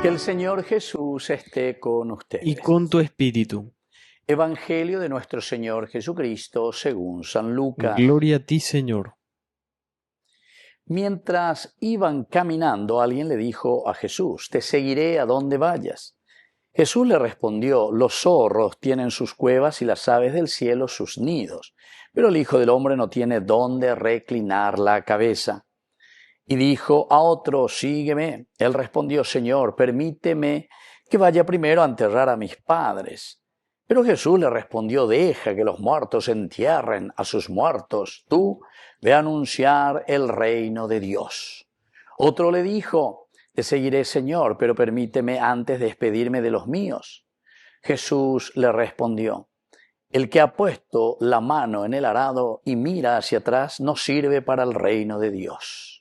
Que el Señor Jesús esté con ustedes. Y con tu espíritu. Evangelio de nuestro Señor Jesucristo según San Lucas. Gloria a ti, Señor. Mientras iban caminando, alguien le dijo a Jesús: te seguiré a donde vayas. Jesús le respondió: los zorros tienen sus cuevas y las aves del cielo sus nidos, pero el Hijo del Hombre no tiene dónde reclinar la cabeza. Y dijo a otro: sígueme. Él respondió: Señor, permíteme que vaya primero a enterrar a mis padres. Pero Jesús le respondió: deja que los muertos entierren a sus muertos. Tú ve a anunciar el reino de Dios. Otro le dijo: te seguiré, Señor, pero permíteme antes despedirme de los míos. Jesús le respondió: el que ha puesto la mano en el arado y mira hacia atrás no sirve para el reino de Dios.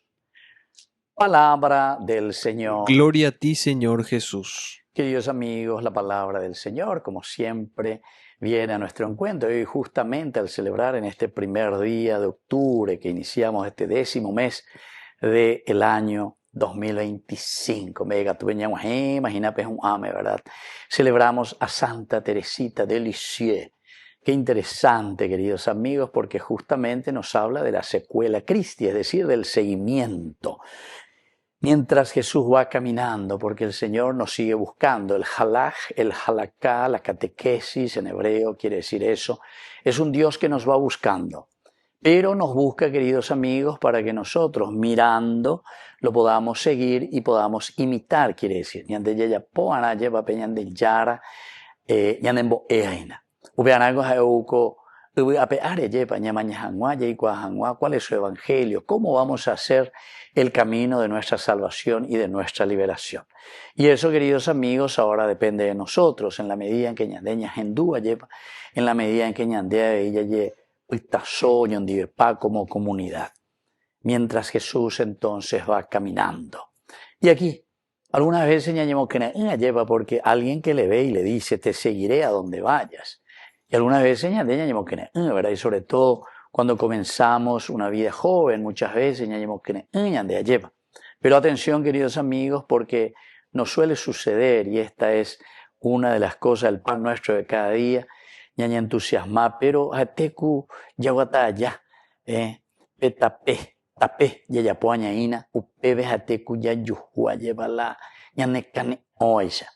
Palabra del Señor. Gloria a ti, Señor Jesús. Queridos amigos, la palabra del Señor, como siempre, viene a nuestro encuentro. Y justamente al celebrar en este primer día de octubre, que iniciamos este 10º mes del año 2025. Mega, tú veníamos, imagínate, es un ame, ¿verdad? Celebramos a Santa Teresita de Lisieux. Qué interesante, queridos amigos, porque justamente nos habla de la secuela Christi, es decir, del seguimiento. Mientras Jesús va caminando, porque el Señor nos sigue buscando. El halaj, el halaká, la catequesis en hebreo quiere decir eso. Es un Dios que nos va buscando. Pero nos busca, queridos amigos, para que nosotros, mirando, lo podamos seguir y podamos imitar, quiere decir. Ñande yeya poana lleva peñande yara, ñandembo eaina. Upeanago jaeuco. ¿Cuál es su evangelio? ¿Cómo vamos a hacer el camino de nuestra salvación y de nuestra liberación? Y eso, queridos amigos, ahora depende de nosotros, en la medida en que ñandeña hendúa lleva, en la medida en que ñandea ella lle como comunidad. Mientras Jesús entonces va caminando. Y aquí, algunas veces ñañemos que lleva porque alguien que le ve y le dice: te seguiré a donde vayas. Y algunas veces ñañemos que ¿verdad? Y sobre todo cuando comenzamos una vida joven, muchas veces ñañemos que lleva. Pero atención, queridos amigos, porque nos suele suceder, y esta es una de las cosas del pan nuestro de cada día, ñaña entusiasma, pero ateku yaguataya, tapé, yayapoañaína, upebes ateku yayujua, llevala, ñanecane oya.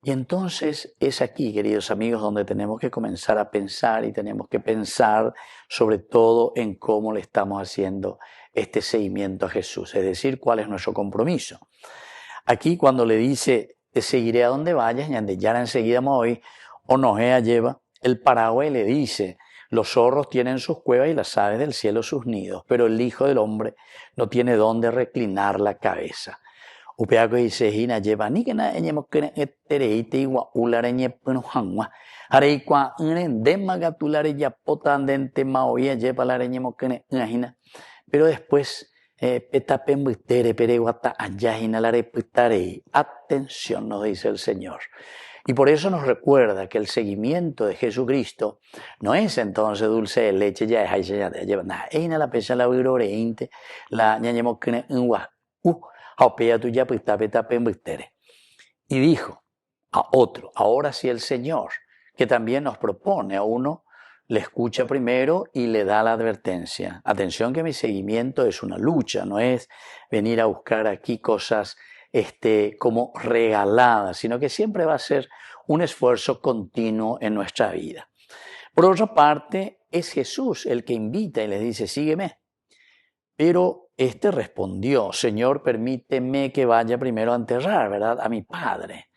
Y entonces es aquí, queridos amigos, donde tenemos que comenzar a pensar, y tenemos que pensar sobre todo en cómo le estamos haciendo este seguimiento a Jesús, es decir, cuál es nuestro compromiso. Aquí cuando le dice: te seguiré a donde vayas, y ya enseguida me voy, o no lleva, el paraguay le dice: los zorros tienen sus cuevas y las aves del cielo sus nidos, pero el Hijo del Hombre no tiene dónde reclinar la cabeza. Upeako dice: hina lleva ni que na eñemos que etereite igual ulareñe peno hangua hareikua ndema gatulare ya potandente maoya lleva la reñemos que hina. Pero después petapembuitere pereguata ayahina la reputare. Atención, nos dice el Señor. Y por eso nos recuerda que el seguimiento de Jesucristo no es entonces dulce de leche, ya es ya lleva nada. Eina la pesa la viroreinte la ñañemos que y dijo a otro: ahora sí el Señor, que también nos propone a uno, le escucha primero y le da la advertencia. Atención, que mi seguimiento es una lucha, no es venir a buscar aquí cosas como regaladas, sino que siempre va a ser un esfuerzo continuo en nuestra vida. Por otra parte, es Jesús el que invita y les dice: sígueme. Pero este respondió: Señor, permíteme que vaya primero a enterrar, ¿verdad?, a mi padre.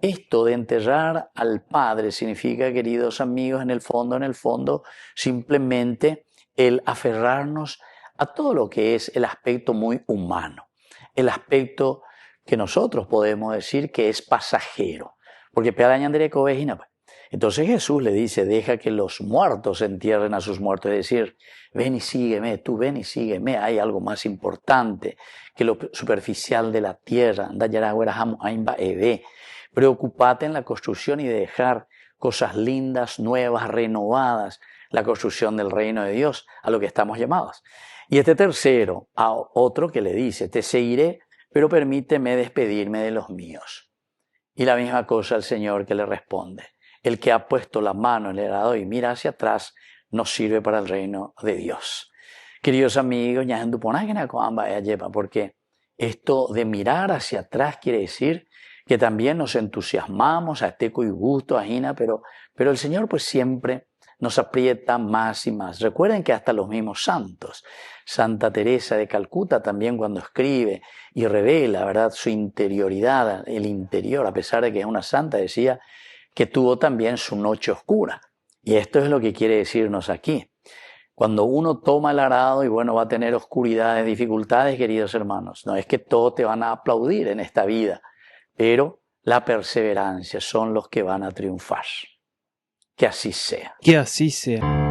Esto de enterrar al padre significa, queridos amigos, en el fondo, simplemente el aferrarnos a todo lo que es el aspecto muy humano, el aspecto que nosotros podemos decir que es pasajero, porque entonces Jesús le dice: deja que los muertos entierren a sus muertos, es decir, ven y sígueme, tú ven y sígueme, hay algo más importante que lo superficial de la tierra. Preocúpate en la construcción y de dejar cosas lindas, nuevas, renovadas, la construcción del reino de Dios, a lo que estamos llamados. Y este tercero, a otro que le dice: te seguiré, pero permíteme despedirme de los míos. Y la misma cosa el Señor que le responde. El que ha puesto la mano en el arado y mira hacia atrás no sirve para el reino de Dios. Queridos amigos, porque esto de mirar hacia atrás quiere decir que también nos entusiasmamos a este y gusto, ajina, pero el Señor pues siempre nos aprieta más y más. Recuerden que hasta los mismos santos, Santa Teresa de Calcuta también cuando escribe y revela, ¿verdad?, su interioridad, el interior, a pesar de que es una santa, decía que tuvo también su noche oscura. Y esto es lo que quiere decirnos aquí. Cuando uno toma el arado y bueno, va a tener oscuridades, dificultades, queridos hermanos, no es que todos te van a aplaudir en esta vida, pero la perseverancia son los que van a triunfar. Que así sea. Que así sea.